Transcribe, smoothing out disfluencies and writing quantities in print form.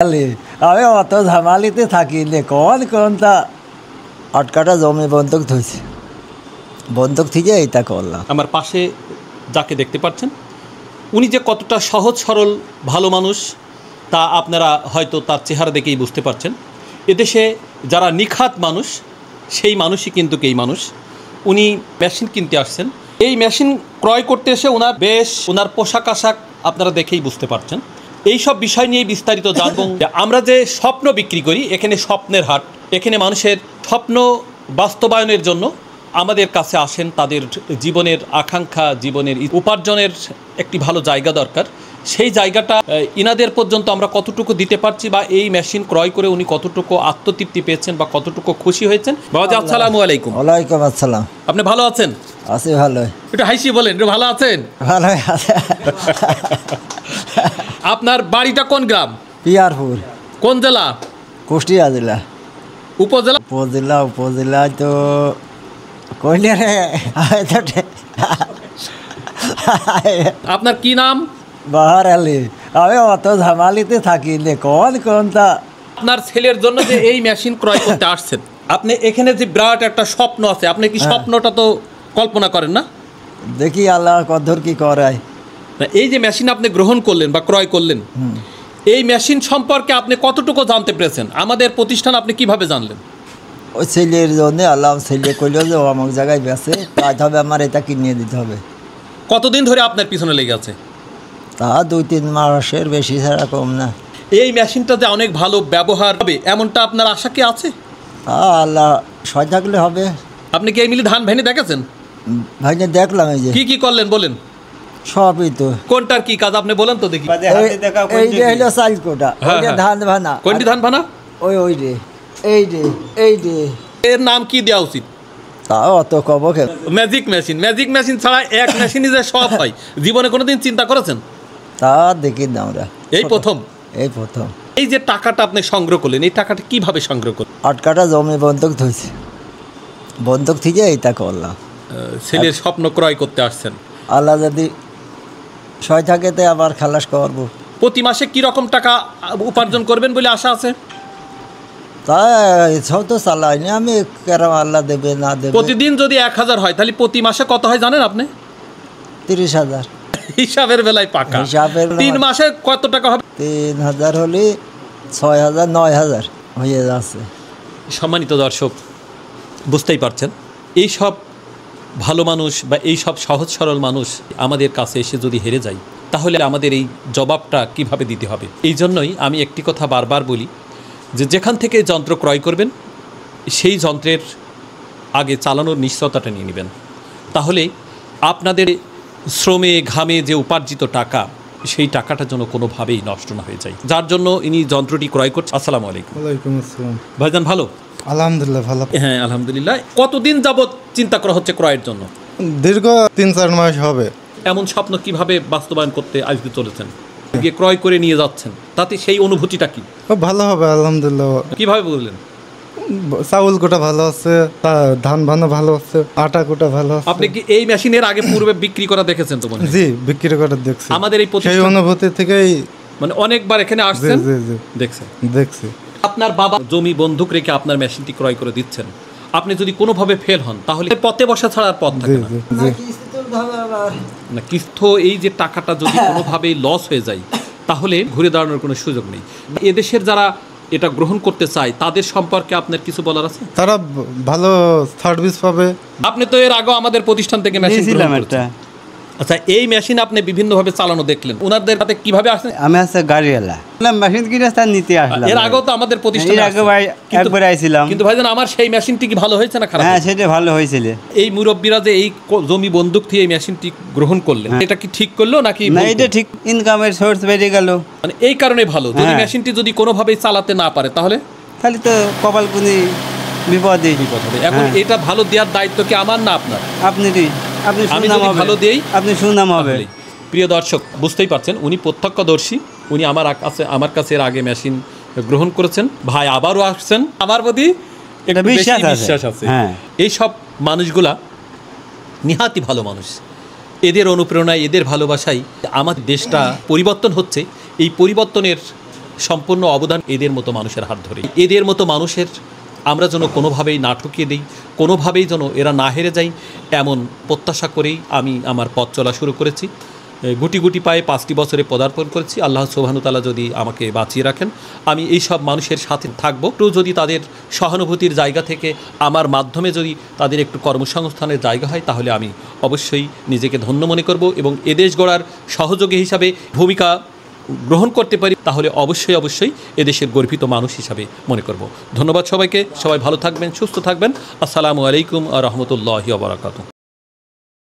আমি অত ঝামালিতে থাকি নে কোনটা আটকাটা জমি বন্ধক থইছে বন্ধক থেকে এইটা করলাম। আমার পাশে যাকে দেখতে পাচ্ছেন উনি যে কতটা সহজ সরল ভালো মানুষ তা আপনারা হয়তো তার চেহারা দেখেই বুঝতে পারছেন। এদেশে যারা নিখাত মানুষ সেই মানুষই কিন্তু এই মানুষ। উনি মেশিন কিনতে আসছেন। এই মেশিন ক্রয় করতে এসে ওনার পোশাক আশাক আপনারা দেখেই বুঝতে পারছেন। এই সব বিষয় নিয়ে বিস্তারিত জানব। আমরা যে স্বপ্ন বিক্রি করি, এখানে স্বপ্নের হাট, এখানে মানুষের স্বপ্ন বাস্তবায়নের জন্য আমাদের কাছে আসেন। তাদের জীবনের আকাঙ্ক্ষা, জীবনের উপার্জনের একটি ভালো জায়গা দরকার। সেই জায়গাটা ইনাদের পর্যন্ত আমরা কতটুকু দিতে পারছি বা এই মেশিন ক্রয় করে উনি কতটুকু আত্মতৃপ্তি পেয়েছেন বা কতটুকু খুশি হয়েছেন। বাবাজি আসসালামু আলাইকুম। ওয়ালাইকুম আসসালাম। আপনি ভালো আছেন? আছি ভালো। একটু হাসি বলেন, একটু ভালো আছেন? ভালো আছে। আপনার বাড়িটা কোন গ্রাম? পিয়ারপুর। কোন জেলা? কুষ্টিয়া জেলা। উপজেলা? উপজেলা তো কইলে রে। আপনার কি নাম? বাহার আলী। আমি অত ঝামালিতে থাকি নে কোনটা। আপনার ছেলের জন্য যে এই মেশিন ক্রয় করতে আসছেন, আপনি এখানে যে বিরাট একটা স্বপ্ন আছে, আপনি কি স্বপ্নটা তো কল্পনা করেন না? দেখি আল্লাহ কদর কি করায়। এই যে মেশিন আপনি গ্রহণ করলেন বা ক্রয় করলেন, এই মেশিন সম্পর্কে আপনি কতটুকু জানতে পেরেছেন? আমাদের প্রতিষ্ঠান আপনি কিভাবে জানলেন? ওই ছেলের জন্য আল্লাহ ছেলে কইল যে ও আমার জায়গায় বেছে কাজ হবে, আমার এটা কিনে দিতে হবে। কতদিন ধরে আপনার পিছনে লেগে আছে? তা 2-3 মাসের বেশি ছাড়া কম না। এই মেশিনটা যে অনেক ভালো ব্যবহার হবে এমনটা আপনার আশা কি আছে? আল্লাহ সয় থাকলে হবে। আপনি কি এই মিলে ধান ভেঙে দেখেছেন? ভাই দেখলাম এই যে কি করলেন বলেন। সবই তো। কোনটার কি কাজ আপনি বলেন তো দেখি। এই যে হইলো চাল কোটা, ওই যে ধান ভানা। কোনটি ধান ভানা? ওই রে এই রে। এর নাম কি দেওয়া উচিত? তাও অত কব কে। ম্যাজিক মেশিন ছাড়া এক মেশিনই যে সব হয় জীবনে কোনোদিন চিন্তা করেছেন? তা দেখি না আমরা এই প্রথম। এই যে টাকাটা আপনি সংগ্রহ করলেন, এই টাকাটা কিভাবে সংগ্রহ করলেন? আটকাটা জমি বন্ধক থইছে বন্ধক থেকে এইটা করলাম। ছেলের স্বপ্ন ক্রয় করতে আসছেন। আল্লাহ যদি সয় থাকে তো আবার খালাস করবো। প্রতি মাসে কি রকম টাকা উপার্জন করবেন বলে আশা আছে? তা সব তো চালাইনি আমি, কেরম আল্লাহ দেবে না দেবে। প্রতিদিন যদি 1000 হয় তাহলে প্রতি মাসে কত হয় জানেন আপনি? 30,000। হিসাবের বেলায় পাকা। 3 মাসে কত টাকা হবে? 3000 হলে 6000 9000 হয়ে যাচ্ছে। সম্মানিত দর্শক, বুঝতেই পারছেন এই সব ভালো মানুষ বা এই সব সহজ সরল মানুষ আমাদের কাছে এসে যদি হেরে যায় তাহলে আমাদের এই জবাবটা কিভাবে দিতে হবে। এই জন্যই আমি একটি কথা বারবার বলি যে যেখান থেকে যন্ত্র ক্রয় করবেন সেই যন্ত্রের আগে চালানোর নিশ্চয়তাটা নিয়ে নেবেন। তাহলে আপনাদের শ্রমে ঘামে যে উপার্জিত টাকা, সেই টাকাটা যেন কোনোভাবেই নষ্ট না হয়ে যায়। যার জন্য ইনি যন্ত্রটি ক্রয় করছেন। আসসালামু আলাইকুম। ওয়ালাইকুম আসসালাম। ভাইজান ভালো? আলহামদুলিল্লাহ ভালো। হ্যাঁ আলহামদুলিল্লাহ। কতদিন যাবত চিন্তা করা হচ্ছে ক্রয়ের জন্য? দীর্ঘ 3-4 মাস হবে। এমন স্বপ্ন কিভাবে বাস্তবায়ন করতে আজকে চলেছেন? গিয়ে ক্রয় করে নিয়ে যাচ্ছেন, তাতে সেই অনুভূতিটা কি? ভালো হবে আলহামদুলিল্লাহ। কিভাবে বললেন? চাউল কোটা ভালো আছে, ধান ভানো ভালো আছে, আটা কোটা ভালো আছে। আপনি কি এই মেশিনের আগে পূর্বে বিক্রি করা দেখেছেন? তো মনে হয়। জি, বিক্রি করে দেখছি। আমাদের এই সেই অনুভূতি থেকেই মানে অনেকবার এখানে আসছেন। জি দেখছি। আপনার বাবা জমি বন্ধক রেখে আপনার মেশিনটি ক্রয় করে দিচ্ছেন। আপনি যদি কোনোভাবে ফেল হন তাহলে পথে বসা ছাড়া আর পথ থাকে না। না কিস্ত এই যে টাকাটা যদি কোনোভাবেই লস হয়ে যায় তাহলে ঘুরে দাঁড়ানোর কোনো সুযোগ নেই। এদেশের যারা এটা গ্রহণ করতে চায় তাদের সম্পর্কে আপনার কিছু বলার আছে? তারা ভালো সার্ভিস পাবে। আপনি তো এর আগেও আমাদের প্রতিষ্ঠান থেকে মেশিন গ্রহণ করেছেন। আচ্ছা, এই মেশিন আপনি বিভিন্নভাবে চালানো দেখলেন, ওনাদের সাথে কিভাবে আসেন? আমি আছে গাড়িওয়ালা, মেশিন কিনে তার নিতে আসলাম। এর আগেও তো আমাদের প্রতিষ্ঠানে একবার আইছিলাম। কিন্তু ভাইজান আমার সেই মেশিনটি কি ভালো হয়েছে না খারাপ? হ্যাঁ সেটা ভালো হয়েছিল। এই মুরব্বীরা যে এই জমি বন্দুক থেকে এই মেশিনটি গ্রহণ করলেন, এটা কি ঠিক করলো নাকি? না, এটা ঠিক, ইনকামের সোর্স বেড়ে গেল। মানে এই কারণে ভালো। যদি মেশিনটি যদি কোনোভাবেই চালাতে না পারে তাহলে তো কপাল কুনি বিপদ হবে। এখন এটা ভালো দেওয়ার দায়িত্ব কি আমার না আপনার? আপনি সুনাম হবে। প্রিয় দর্শক, বুঝতেই পারছেন উনি প্রত্যক্ষদর্শী। উনি আমার কাছে এর আগে মেশিন গ্রহণ করেছেন। ভাই আবারও আসছেন, আমার প্রতি একটা বিশ্বাস আছে। এই সব মানুষগুলা নিহাতি ভালো মানুষ। এদের অনুপ্রেরণায়, এদের ভালোবাসায় আমাদের দেশটা পরিবর্তন হচ্ছে। এই পরিবর্তনের সম্পূর্ণ অবদান এদের মতো মানুষের হাত ধরে। এদের মতো মানুষের আমরা যেন কোনোভাবেই না ঠকিয়ে দিই, কোনোভাবেই যেন এরা না হেরে যায়, এমন প্রত্যাশা করেই আমি আমার পথ চলা শুরু করেছি। গুটি গুটি পায়ে 5টি বছরে পদার্পণ করেছি। আল্লাহ সুবহানাহু তাআলা যদি আমাকে বাঁচিয়ে রাখেন, আমি এই সব মানুষের সাথে থাকব। একটু যদি তাদের সহানুভূতির জায়গা থেকে আমার মাধ্যমে যদি তাদের একটু কর্মসংস্থানের জায়গা হয়, তাহলে আমি অবশ্যই নিজেকে ধন্য মনে করব এবং এদেশ গড়ার সহযোগী হিসাবে ভূমিকা গ্রহণ করতে পারি, তাহলে অবশ্যই অবশ্যই এদেশের গর্বিত মানুষ হিসাবে মনে করব। ধন্যবাদ সবাইকে। সবাই ভালো থাকবেন, সুস্থ থাকবেন। আসসালামু আলাইকুম ওয়া রাহমাতুল্লাহি ওয়া বারাকাতুহু।